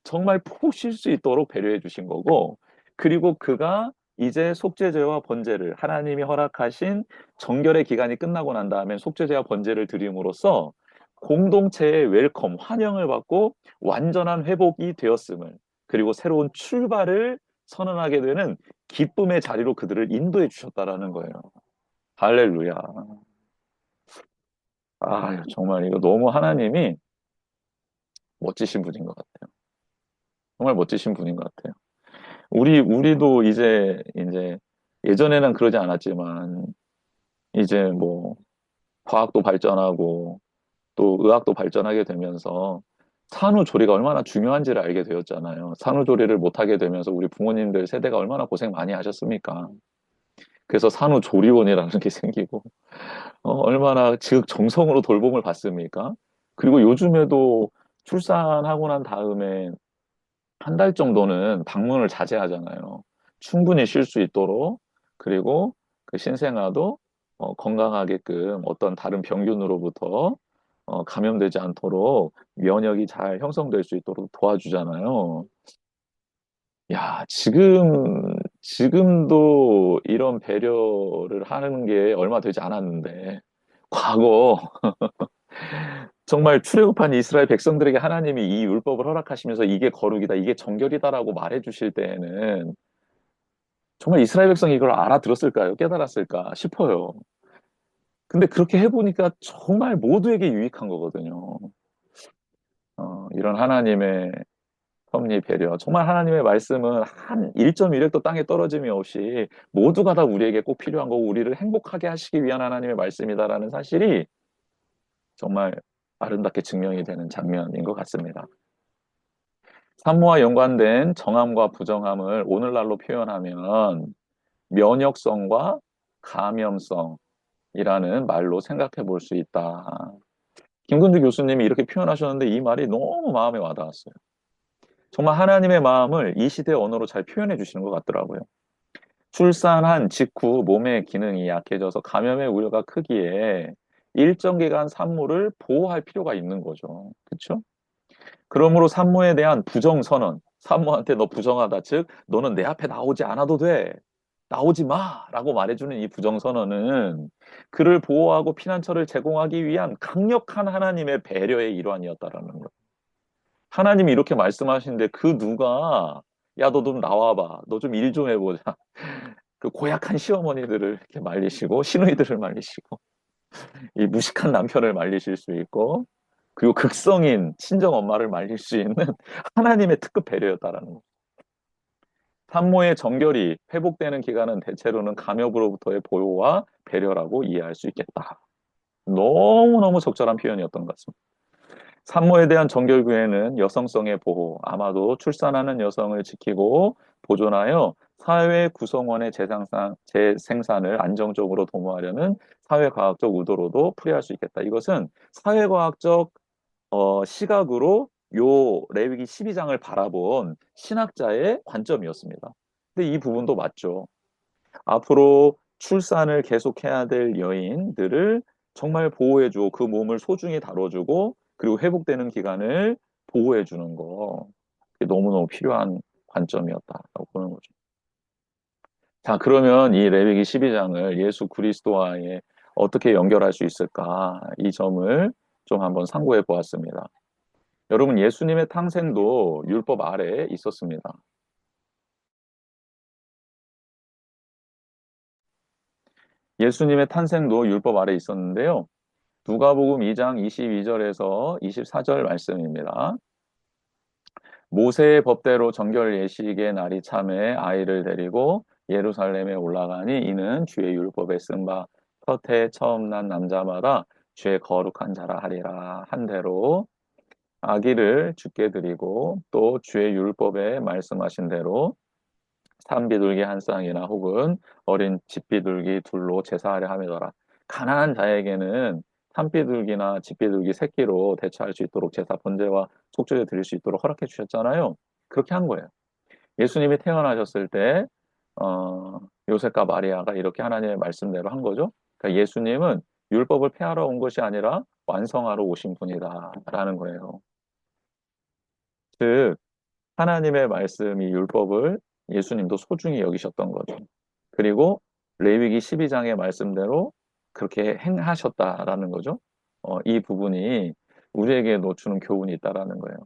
정말 푹 쉴 수 있도록 배려해 주신 거고 그리고 그가 이제 속죄제와 번제를 하나님이 허락하신 정결의 기간이 끝나고 난 다음에 속죄제와 번제를 드림으로써 공동체의 웰컴, 환영을 받고 완전한 회복이 되었음을 그리고 새로운 출발을 선언하게 되는 기쁨의 자리로 그들을 인도해 주셨다라는 거예요. 할렐루야. 정말 이거 너무 하나님이 멋지신 분인 것 같아요. 정말 멋지신 분인 것 같아요. 우리도 이제 예전에는 그러지 않았지만 이제 뭐 과학도 발전하고 또 의학도 발전하게 되면서 산후조리가 얼마나 중요한지를 알게 되었잖아요. 산후조리를 못하게 되면서 우리 부모님들 세대가 얼마나 고생 많이 하셨습니까? 그래서 산후조리원이라는 게 생기고 얼마나 지극 정성으로 돌봄을 받습니까? 그리고 요즘에도 출산하고 난 다음에 한 달 정도는 방문을 자제하잖아요. 충분히 쉴 수 있도록. 그리고 그 신생아도 건강하게끔 어떤 다른 병균으로부터 감염되지 않도록 면역이 잘 형성될 수 있도록 도와주잖아요. 야, 지금도 이런 배려를 하는 게 얼마 되지 않았는데, 과거 정말 출애굽한 이스라엘 백성들에게 하나님이 이 율법을 허락하시면서 이게 거룩이다, 이게 정결이다라고 말해 주실 때에는 정말 이스라엘 백성이 이걸 알아들었을까요? 깨달았을까 싶어요. 근데 그렇게 해보니까 정말 모두에게 유익한 거거든요. 이런 하나님의 섭리 배려. 정말 하나님의 말씀은 한 1.1획도 땅에 떨어짐이 없이 모두가 다 우리에게 꼭 필요한 거고 우리를 행복하게 하시기 위한 하나님의 말씀이다라는 사실이 정말 아름답게 증명이 되는 장면인 것 같습니다. 산모와 연관된 정함과 부정함을 오늘날로 표현하면 면역성과 감염성이라는 말로 생각해 볼 수 있다. 김근주 교수님이 이렇게 표현하셨는데 이 말이 너무 마음에 와닿았어요. 정말 하나님의 마음을 이 시대 언어로 잘 표현해 주시는 것 같더라고요. 출산한 직후 몸의 기능이 약해져서 감염의 우려가 크기에 일정 기간 산모를 보호할 필요가 있는 거죠. 그렇죠? 그러므로 산모에 대한 부정 선언, 산모한테 너 부정하다, 즉 너는 내 앞에 나오지 않아도 돼. 나오지 마! 라고 말해주는 이 부정 선언은 그를 보호하고 피난처를 제공하기 위한 강력한 하나님의 배려의 일환이었다라는 거예요. 하나님이 이렇게 말씀하시는데 그 누가 야, 너 좀 나와봐. 너 좀 일 좀 해보자. 그 고약한 시어머니들을 이렇게 말리시고 시누이들을 말리시고 이 무식한 남편을 말리실 수 있고 그리고 극성인 친정 엄마를 말릴 수 있는 하나님의 특급 배려였다라는 거. 산모의 정결이 회복되는 기간은 대체로는 감염으로부터의 보호와 배려라고 이해할 수 있겠다. 너무너무 적절한 표현이었던 것 같습니다. 산모에 대한 정결구에는 여성성의 보호, 아마도 출산하는 여성을 지키고 보존하여 사회 구성원의 재생산을 안정적으로 도모하려는 사회과학적 의도로도 풀이할 수 있겠다. 이것은 사회과학적 시각으로 요 레위기 12장을 바라본 신학자의 관점이었습니다. 근데 이 부분도 맞죠. 앞으로 출산을 계속해야 될 여인들을 정말 보호해주고 그 몸을 소중히 다뤄주고 그리고 회복되는 기간을 보호해주는 거. 그게 너무너무 필요한 관점이었다라고 보는 거죠. 자, 그러면 이 레위기 12장을 예수 그리스도와의 어떻게 연결할 수 있을까? 이 점을 좀 한번 상고해 보았습니다. 여러분, 예수님의 탄생도 율법 아래에 있었습니다. 예수님의 탄생도 율법 아래에 있었는데요. 누가복음 2장 22절에서 24절 말씀입니다. 모세의 법대로 정결 예식의 날이 참에 아이를 데리고 예루살렘에 올라가니 이는 주의 율법에 쓴 바 첫해 처음 난 남자마다 주의 거룩한 자라 하리라 한 대로 아기를 죽게 드리고 또 주의 율법에 말씀하신 대로 산비둘기 한 쌍이나 혹은 어린 집비둘기 둘로 제사하려 함이더라. 가난한 자에게는 산비둘기나 집비둘기 새끼로 대처할 수 있도록 제사 번제와 속죄를 드릴 수 있도록 허락해 주셨잖아요. 그렇게 한 거예요. 예수님이 태어나셨을 때 요셉과 마리아가 이렇게 하나님의 말씀대로 한 거죠. 그러니까 예수님은 율법을 폐하러 온 것이 아니라 완성하러 오신 분이다라는 거예요. 즉 하나님의 말씀이 율법을 예수님도 소중히 여기셨던 거죠. 그리고 레위기 12장의 말씀대로 그렇게 행하셨다라는 거죠. 이 부분이 우리에게 놓주는 교훈이 있다라는 거예요.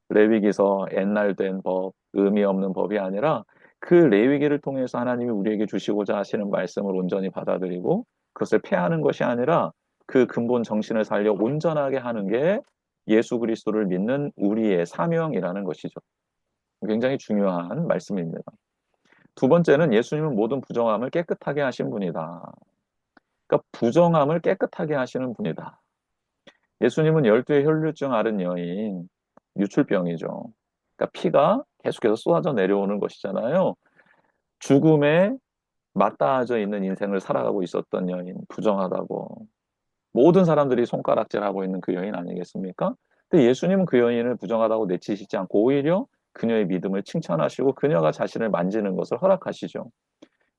레위기서 옛날 된 법, 의미 없는 법이 아니라 그 레위기를 통해서 하나님이 우리에게 주시고자 하시는 말씀을 온전히 받아들이고 그것을 폐하는 것이 아니라 그 근본 정신을 살려 온전하게 하는 게 예수 그리스도를 믿는 우리의 사명이라는 것이죠. 굉장히 중요한 말씀입니다. 두 번째는 예수님은 모든 부정함을 깨끗하게 하신 분이다. 그러니까 부정함을 깨끗하게 하시는 분이다. 예수님은 열두의 혈류증 앓은 여인, 유출병이죠. 그러니까 피가 계속해서 쏟아져 내려오는 것이잖아요. 죽음에 맞닿아져 있는 인생을 살아가고 있었던 여인, 부정하다고. 모든 사람들이 손가락질하고 있는 그 여인 아니겠습니까? 근데 예수님은 그 여인을 부정하다고 내치시지 않고 오히려 그녀의 믿음을 칭찬하시고 그녀가 자신을 만지는 것을 허락하시죠.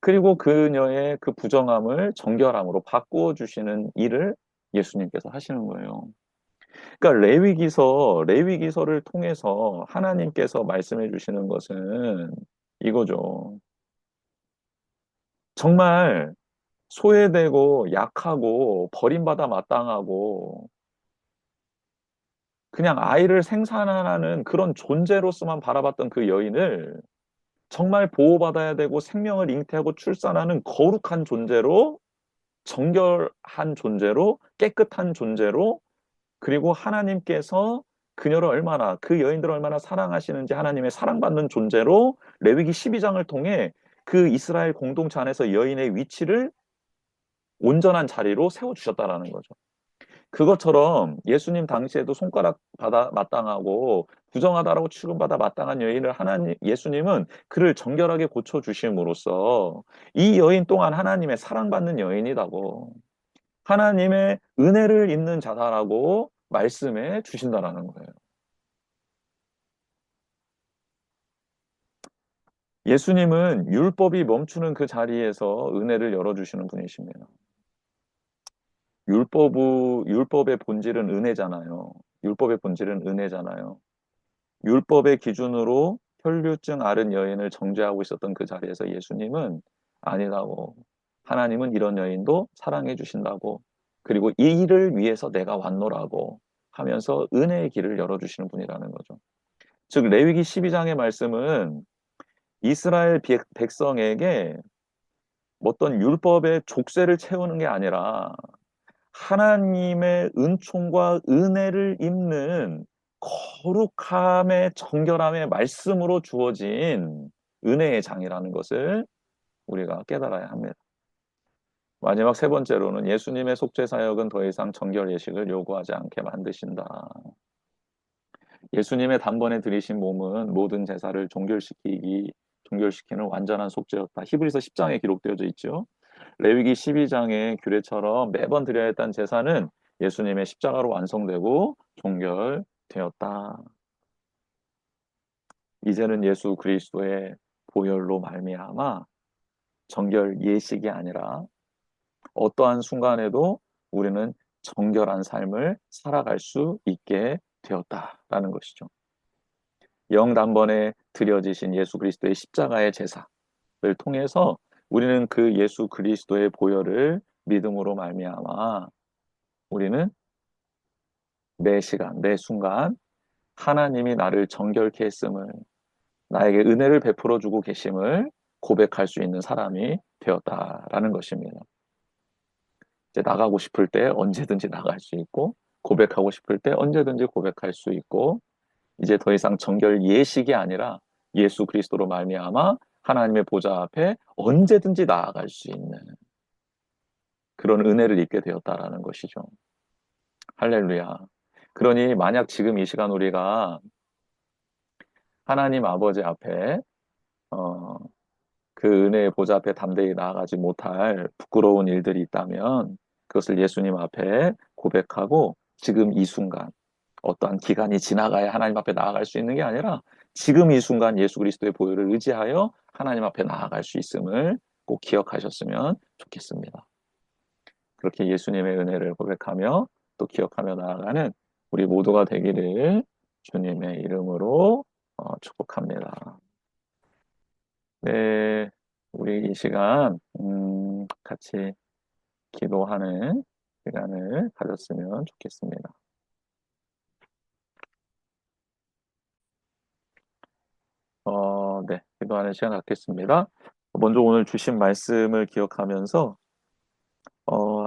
그리고 그녀의 그 부정함을 정결함으로 바꾸어 주시는 일을 예수님께서 하시는 거예요. 그러니까 레위기서를 통해서 하나님께서 말씀해 주시는 것은 이거죠. 정말 소외되고 약하고 버림받아 마땅하고 그냥 아이를 생산하는 그런 존재로서만 바라봤던 그 여인을 정말 보호받아야 되고 생명을 잉태하고 출산하는 거룩한 존재로 정결한 존재로 깨끗한 존재로 그리고 하나님께서 그녀를 얼마나 그 여인들을 얼마나 사랑하시는지 하나님의 사랑받는 존재로 레위기 12장을 통해 그 이스라엘 공동체 안에서 여인의 위치를 온전한 자리로 세워주셨다라는 거죠. 그것처럼 예수님 당시에도 손가락 받아 마땅하고 부정하다라고 취급받아 마땅한 여인을 예수님은 그를 정결하게 고쳐 주심으로써 이 여인 또한 하나님의 사랑받는 여인이라고 하나님의 은혜를 입는 자다라고 말씀해 주신다라는 거예요. 예수님은 율법이 멈추는 그 자리에서 은혜를 열어주시는 분이십니다. 율법의 본질은 은혜잖아요. 율법의 본질은 은혜잖아요. 율법의 기준으로 혈류증 앓은 여인을 정죄하고 있었던 그 자리에서 예수님은 아니라고. 하나님은 이런 여인도 사랑해 주신다고. 그리고 이 일을 위해서 내가 왔노라고 하면서 은혜의 길을 열어주시는 분이라는 거죠. 즉, 레위기 12장의 말씀은 이스라엘 백성에게 어떤 율법의 족쇄를 채우는 게 아니라 하나님의 은총과 은혜를 입는 거룩함의 정결함의 말씀으로 주어진 은혜의 장이라는 것을 우리가 깨달아야 합니다. 마지막 세 번째로는 예수님의 속죄 사역은 더 이상 정결 예식을 요구하지 않게 만드신다. 예수님의 단번에 들이신 몸은 모든 제사를 종결시키는 완전한 속죄였다. 히브리서 10장에 기록되어져 있죠. 레위기 12장의 규례처럼 매번 드려야 했던 제사는 예수님의 십자가로 완성되고 종결되었다. 이제는 예수 그리스도의 보혈로 말미암아 정결 예식이 아니라 어떠한 순간에도 우리는 정결한 삶을 살아갈 수 있게 되었다라는 것이죠. 영단번에 드려지신 예수 그리스도의 십자가의 제사를 통해서 우리는 그 예수 그리스도의 보혈을 믿음으로 말미암아 우리는 매 시간, 매 순간 하나님이 나를 정결케 했음을 나에게 은혜를 베풀어 주고 계심을 고백할 수 있는 사람이 되었다라는 것입니다. 이제 나가고 싶을 때 언제든지 나갈 수 있고 고백하고 싶을 때 언제든지 고백할 수 있고 이제 더 이상 정결 예식이 아니라 예수 그리스도로 말미암아 하나님의 보좌 앞에 언제든지 나아갈 수 있는 그런 은혜를 입게 되었다라는 것이죠. 할렐루야. 그러니 만약 지금 이 시간 우리가 하나님 아버지 앞에 어, 그 은혜의 보좌 앞에 담대히 나아가지 못할 부끄러운 일들이 있다면 그것을 예수님 앞에 고백하고 지금 이 순간 어떠한 기간이 지나가야 하나님 앞에 나아갈 수 있는 게 아니라 지금 이 순간 예수 그리스도의 보혈을 의지하여 하나님 앞에 나아갈 수 있음을 꼭 기억하셨으면 좋겠습니다. 그렇게 예수님의 은혜를 고백하며 또 기억하며 나아가는 우리 모두가 되기를 주님의 이름으로 축복합니다. 네, 우리 이 시간 같이 기도하는 시간을 가졌으면 좋겠습니다. 네, 기도하는 시간 갖겠습니다. 먼저 오늘 주신 말씀을 기억하면서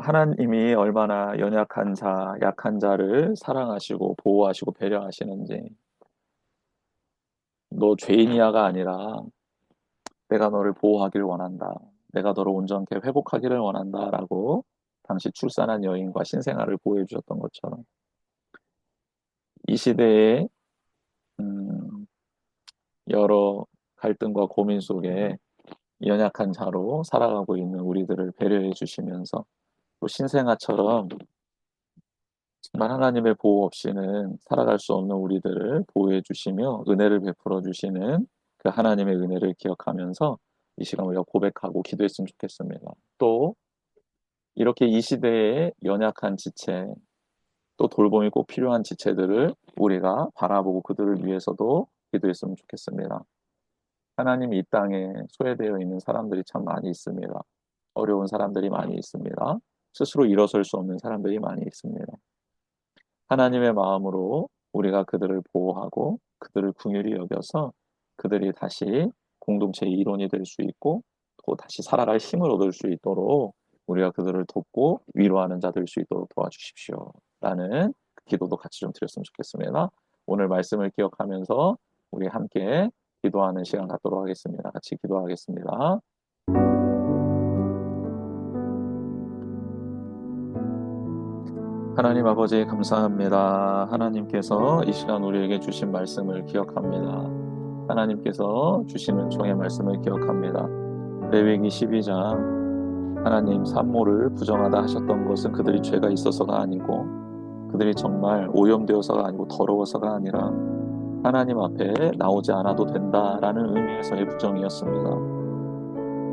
하나님이 얼마나 연약한 자, 약한 자를 사랑하시고 보호하시고 배려하시는지 너 죄인이야가 아니라 내가 너를 보호하기를 원한다. 내가 너를 온전케 회복하기를 원한다라고 당시 출산한 여인과 신생아를 보호해 주셨던 것처럼 이 시대에 음, 여러 갈등과 고민 속에 연약한 자로 살아가고 있는 우리들을 배려해 주시면서 또 신생아처럼 정말 하나님의 보호 없이는 살아갈 수 없는 우리들을 보호해 주시며 은혜를 베풀어 주시는 그 하나님의 은혜를 기억하면서 이 시간 우리가 고백하고 기도했으면 좋겠습니다. 또 이렇게 이 시대의 연약한 지체, 또 돌봄이 꼭 필요한 지체들을 우리가 바라보고 그들을 위해서도 기도했으면 좋겠습니다. 하나님 이 땅에 소외되어 있는 사람들이 참 많이 있습니다. 어려운 사람들이 많이 있습니다. 스스로 일어설 수 없는 사람들이 많이 있습니다. 하나님의 마음으로 우리가 그들을 보호하고 그들을 긍휼히 여겨서 그들이 다시 공동체의 일원이 될 수 있고 또 다시 살아갈 힘을 얻을 수 있도록 우리가 그들을 돕고 위로하는 자 될 수 있도록 도와주십시오. 라는 기도도 같이 좀 드렸으면 좋겠습니다. 오늘 말씀을 기억하면서 우리 함께 기도하는 시간 갖도록 하겠습니다. 같이 기도하겠습니다. 하나님 아버지 감사합니다. 하나님께서 이 시간 우리에게 주신 말씀을 기억합니다. 하나님께서 주시는 종의 말씀을 기억합니다. 레위기 12장 하나님 산모를 부정하다 하셨던 것은 그들이 죄가 있어서가 아니고 그들이 정말 오염되어서가 아니고 더러워서가 아니라 하나님 앞에 나오지 않아도 된다라는 의미에서의 부정이었습니다.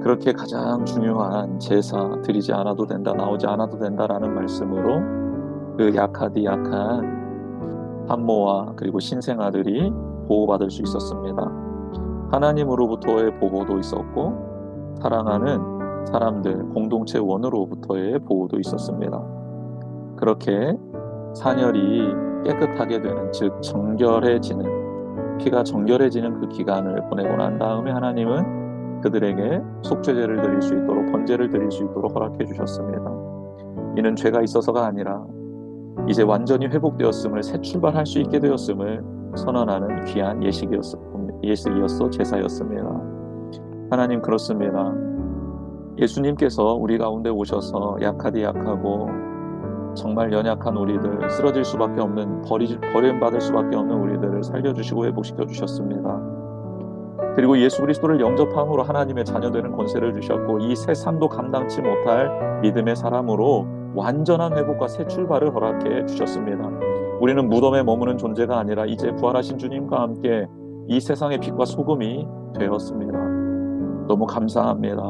그렇게 가장 중요한 제사 드리지 않아도 된다, 나오지 않아도 된다라는 말씀으로 그 약하디 약한 산모와 그리고 신생아들이 보호받을 수 있었습니다. 하나님으로부터의 보호도 있었고 사랑하는 사람들 공동체 원으로부터의 보호도 있었습니다. 그렇게 산열이 깨끗하게 되는 즉 정결해지는 피가 정결해지는 그 기간을 보내고 난 다음에 하나님은 그들에게 속죄제를 드릴 수 있도록 번제를 드릴 수 있도록 허락해 주셨습니다. 이는 죄가 있어서가 아니라 이제 완전히 회복되었음을 새 출발할 수 있게 되었음을 선언하는 귀한 예식이었어 제사였습니다. 하나님 그렇습니다. 예수님께서 우리 가운데 오셔서 약하디 약하고 정말 연약한 우리들 쓰러질 수밖에 없는 버림받을 수밖에 없는 우리들을 살려주시고 회복시켜 주셨습니다. 그리고 예수 그리스도를 영접함으로 하나님의 자녀되는 권세를 주셨고 이 세상도 감당치 못할 믿음의 사람으로 완전한 회복과 새 출발을 허락해 주셨습니다. 우리는 무덤에 머무는 존재가 아니라 이제 부활하신 주님과 함께 이 세상의 빛과 소금이 되었습니다. 너무 감사합니다.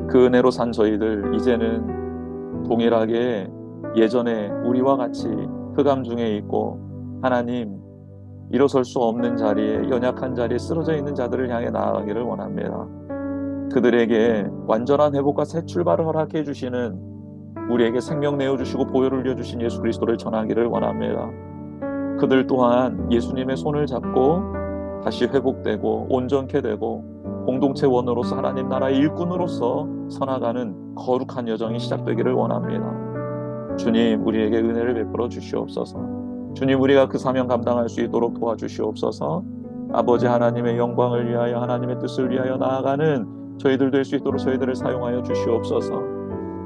그 은혜로 산 저희들 이제는 동일하게 예전에 우리와 같이 흑암 중에 있고 하나님 일어설 수 없는 자리에 연약한 자리에 쓰러져 있는 자들을 향해 나아가기를 원합니다. 그들에게 완전한 회복과 새 출발을 허락해 주시는 우리에게 생명 내어주시고 보혈을 흘려주신 예수 그리스도를 전하기를 원합니다. 그들 또한 예수님의 손을 잡고 다시 회복되고 온전케 되고 공동체 원으로서 하나님 나라의 일꾼으로서 서나가는 거룩한 여정이 시작되기를 원합니다. 주님 우리에게 은혜를 베풀어 주시옵소서. 주님 우리가 그 사명 감당할 수 있도록 도와주시옵소서. 아버지 하나님의 영광을 위하여 하나님의 뜻을 위하여 나아가는 저희들 될 수 있도록 저희들을 사용하여 주시옵소서.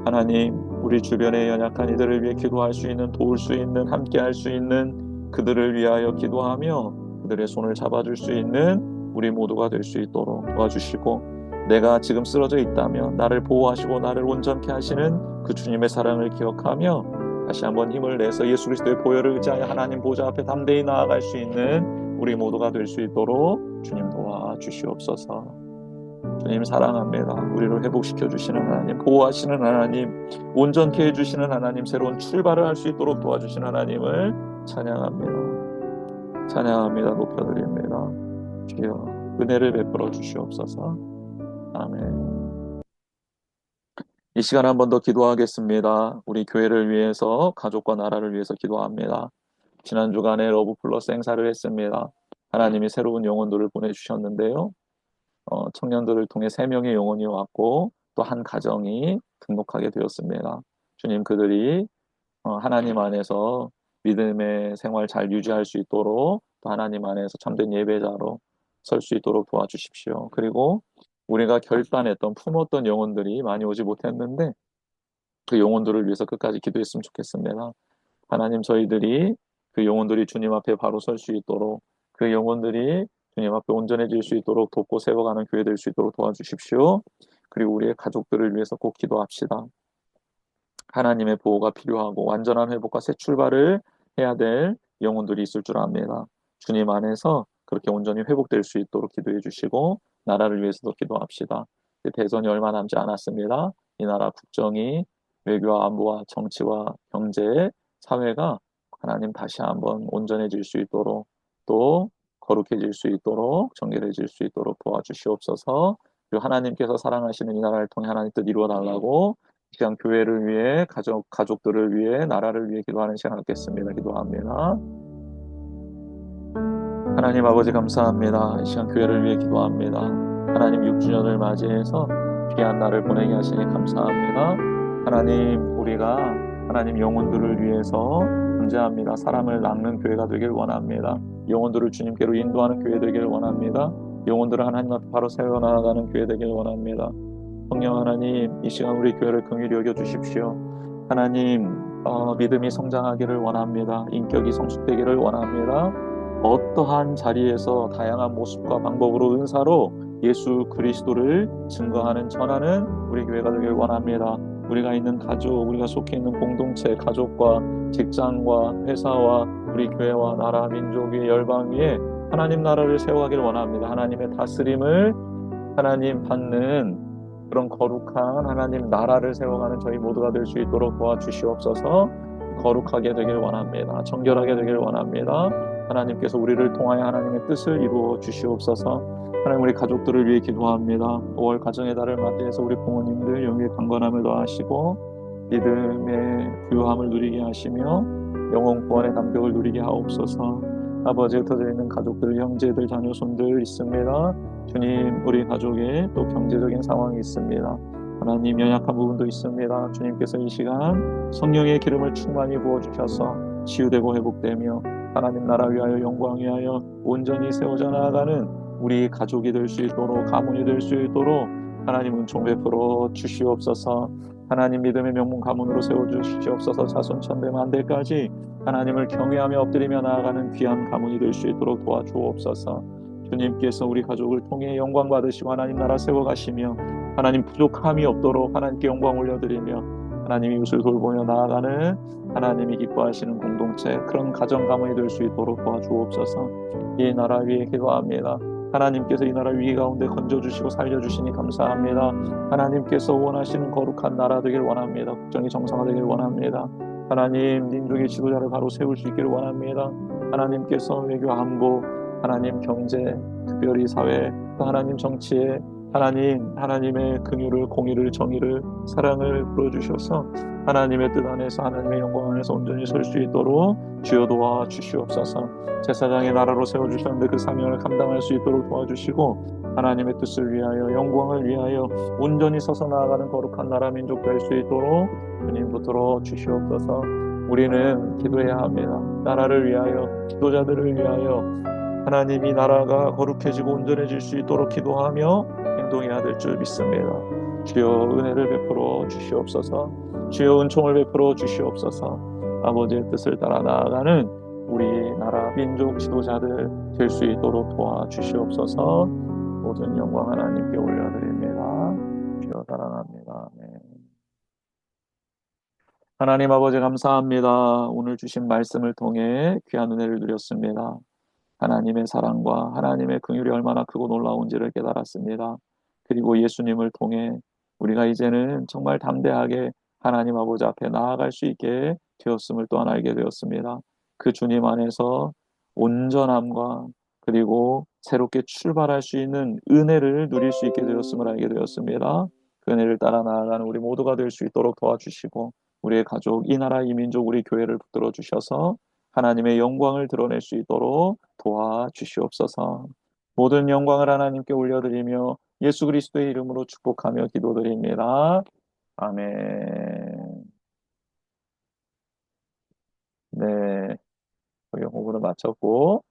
하나님 우리 주변의 연약한 이들을 위해 기도할 수 있는 도울 수 있는 함께할 수 있는 그들을 위하여 기도하며 그들의 손을 잡아줄 수 있는 우리 모두가 될 수 있도록 도와주시고 내가 지금 쓰러져 있다면 나를 보호하시고 나를 온전케 하시는 그 주님의 사랑을 기억하며 다시 한번 힘을 내서 예수 그리스도의 보혈을 의지하여 하나님 보좌 앞에 담대히 나아갈 수 있는 우리 모두가 될 수 있도록 주님 도와주시옵소서. 주님 사랑합니다. 우리를 회복시켜 주시는 하나님, 보호하시는 하나님, 온전케 해주시는 하나님, 새로운 출발을 할 수 있도록 도와주시는 하나님을 찬양합니다. 찬양합니다. 높여드립니다. 주여 은혜를 베풀어 주시옵소서. 아멘. 이 시간 한 번 더 기도하겠습니다. 우리 교회를 위해서 가족과 나라를 위해서 기도합니다. 지난 주간에 러브 플러스 행사를 했습니다. 하나님이 새로운 영혼들을 보내주셨는데요. 청년들을 통해 3명의 영혼이 왔고 또 한 가정이 등록하게 되었습니다. 주님 그들이 하나님 안에서 믿음의 생활 잘 유지할 수 있도록 또 하나님 안에서 참된 예배자로 설 수 있도록 도와주십시오. 그리고 우리가 결단했던 품었던 영혼들이 많이 오지 못했는데 그 영혼들을 위해서 끝까지 기도했으면 좋겠습니다. 하나님, 저희들이 그 영혼들이 주님 앞에 바로 설 수 있도록, 그 영혼들이 주님 앞에 온전해질 수 있도록 돕고 세워가는 교회 될 수 있도록 도와주십시오. 그리고 우리의 가족들을 위해서 꼭 기도합시다. 하나님의 보호가 필요하고 완전한 회복과 새 출발을 해야 될 영혼들이 있을 줄 압니다. 주님 안에서 그렇게 온전히 회복될 수 있도록 기도해 주시고 나라를 위해서도 기도합시다. 대선이 얼마 남지 않았습니다. 이 나라 국정이 외교와 안보와 정치와 경제, 사회가 하나님 다시 한번 온전해질 수 있도록 또 거룩해질 수 있도록 정결해질 수 있도록 도와주시옵소서. 그리고 하나님께서 사랑하시는 이 나라를 통해 하나님 뜻 이루어 달라고 이 시간 교회를 위해 가족들을 위해 나라를 위해 기도하는 시간 갖겠습니다. 기도합니다. 하나님 아버지 감사합니다. 이 시간 교회를 위해 기도합니다. 하나님 6주년을 맞이해서 귀한 날을 보내게 하시니 감사합니다. 하나님 우리가 하나님 영혼들을 위해서 존재합니다. 사람을 낚는 교회가 되길 원합니다. 영혼들을 주님께로 인도하는 교회 되길 원합니다. 영혼들을 하나님 앞에 바로 세워나가는 교회 되길 원합니다. 성령 하나님, 이 시간 우리 교회를 긍휼히 여겨 주십시오. 하나님, 믿음이 성장하기를 원합니다. 인격이 성숙되기를 원합니다. 어떠한 자리에서 다양한 모습과 방법으로 은사로 예수 그리스도를 증거하는 전하는 우리 교회가 되길 원합니다. 우리가 있는 가족, 우리가 속해 있는 공동체, 가족과 직장과 회사와 우리 교회와 나라, 민족 위에 열방 위에 하나님 나라를 세워가길 원합니다. 하나님의 다스림을 하나님 받는 그런 거룩한 하나님 나라를 세워가는 저희 모두가 될 수 있도록 도와주시옵소서. 거룩하게 되길 원합니다. 정결하게 되길 원합니다. 하나님께서 우리를 통하여 하나님의 뜻을 이루어 주시옵소서. 하나님 우리 가족들을 위해 기도합니다. 5월 가정의 달을 맞이해서 우리 부모님들 영의 강건함을 더하시고 믿음의 부유함을 누리게 하시며 영혼 구원의 감격을 누리게 하옵소서. 아버지 흩어져 있는 가족들, 형제들, 자녀손들 있습니다. 주님, 우리 가족에 또 경제적인 상황이 있습니다. 하나님 연약한 부분도 있습니다. 주님께서 이 시간 성령의 기름을 충만히 부어주셔서 치유되고 회복되며 하나님 나라 위하여 영광 위하여 온전히 세워져 나아가는 우리 가족이 될 수 있도록 가문이 될 수 있도록 하나님 은총 베풀어 주시옵소서. 하나님 믿음의 명문 가문으로 세워주시옵소서. 자손 천대 만대까지 하나님을 경외하며 엎드리며 나아가는 귀한 가문이 될 수 있도록 도와주옵소서. 주님께서 우리 가족을 통해 영광 받으시고 하나님 나라 세워가시며 하나님 부족함이 없도록 하나님께 영광 올려드리며 하나님이 이웃을 돌보며 나아가는 하나님이 기뻐하시는 공동체 그런 가정 가문이 될 수 있도록 도와주옵소서. 이 나라 위에 기도합니다. 하나님께서 이 나라 위기 가운데 건져주시고 살려주시니 감사합니다. 하나님께서 원하시는 거룩한 나라 되길 원합니다. 국정이 정상화되길 원합니다. 하나님 민족의 지도자를 바로 세울 수 있기를 원합니다. 하나님께서 외교 안보 하나님 경제 특별히 사회 또 하나님 정치에 하나님의 긍휼을 공의를 정의를 사랑을 불어주셔서 하나님의 뜻 안에서 하나님의 영광 안에서 온전히 설 수 있도록 주여 도와주시옵소서. 제사장의 나라로 세워주셨는데 그 사명을 감당할 수 있도록 도와주시고 하나님의 뜻을 위하여 영광을 위하여 온전히 서서 나아가는 거룩한 나라 민족 될 수 있도록 주님 붙들어 주시옵소서. 우리는 기도해야 합니다. 나라를 위하여 지도자들을 위하여 하나님이 나라가 거룩해지고 온전해질 수 있도록 기도하며 행동해야 될 줄 믿습니다. 주여 은혜를 베풀어 주시옵소서. 주여 은총을 베풀어 주시옵소서. 아버지의 뜻을 따라 나아가는 우리 나라 민족 지도자들 될 수 있도록 도와주시옵소서. 모든 영광 하나님께 올려드립니다. 주여 사랑합니다. 아멘. 하나님 아버지 감사합니다. 오늘 주신 말씀을 통해 귀한 은혜를 누렸습니다. 하나님의 사랑과 하나님의 긍휼이 얼마나 크고 놀라운지를 깨달았습니다. 그리고 예수님을 통해 우리가 이제는 정말 담대하게 하나님 아버지 앞에 나아갈 수 있게 되었음을 또한 알게 되었습니다. 그 주님 안에서 온전함과 그리고 새롭게 출발할 수 있는 은혜를 누릴 수 있게 되었음을 알게 되었습니다. 그 은혜를 따라 나아가는 우리 모두가 될 수 있도록 도와주시고 우리의 가족, 이 나라, 이 민족, 우리 교회를 붙들어 주셔서 하나님의 영광을 드러낼 수 있도록 도와주시옵소서. 모든 영광을 하나님께 올려드리며 예수 그리스도의 이름으로 축복하며 기도드립니다. 아멘. 네, 영국으로 마쳤고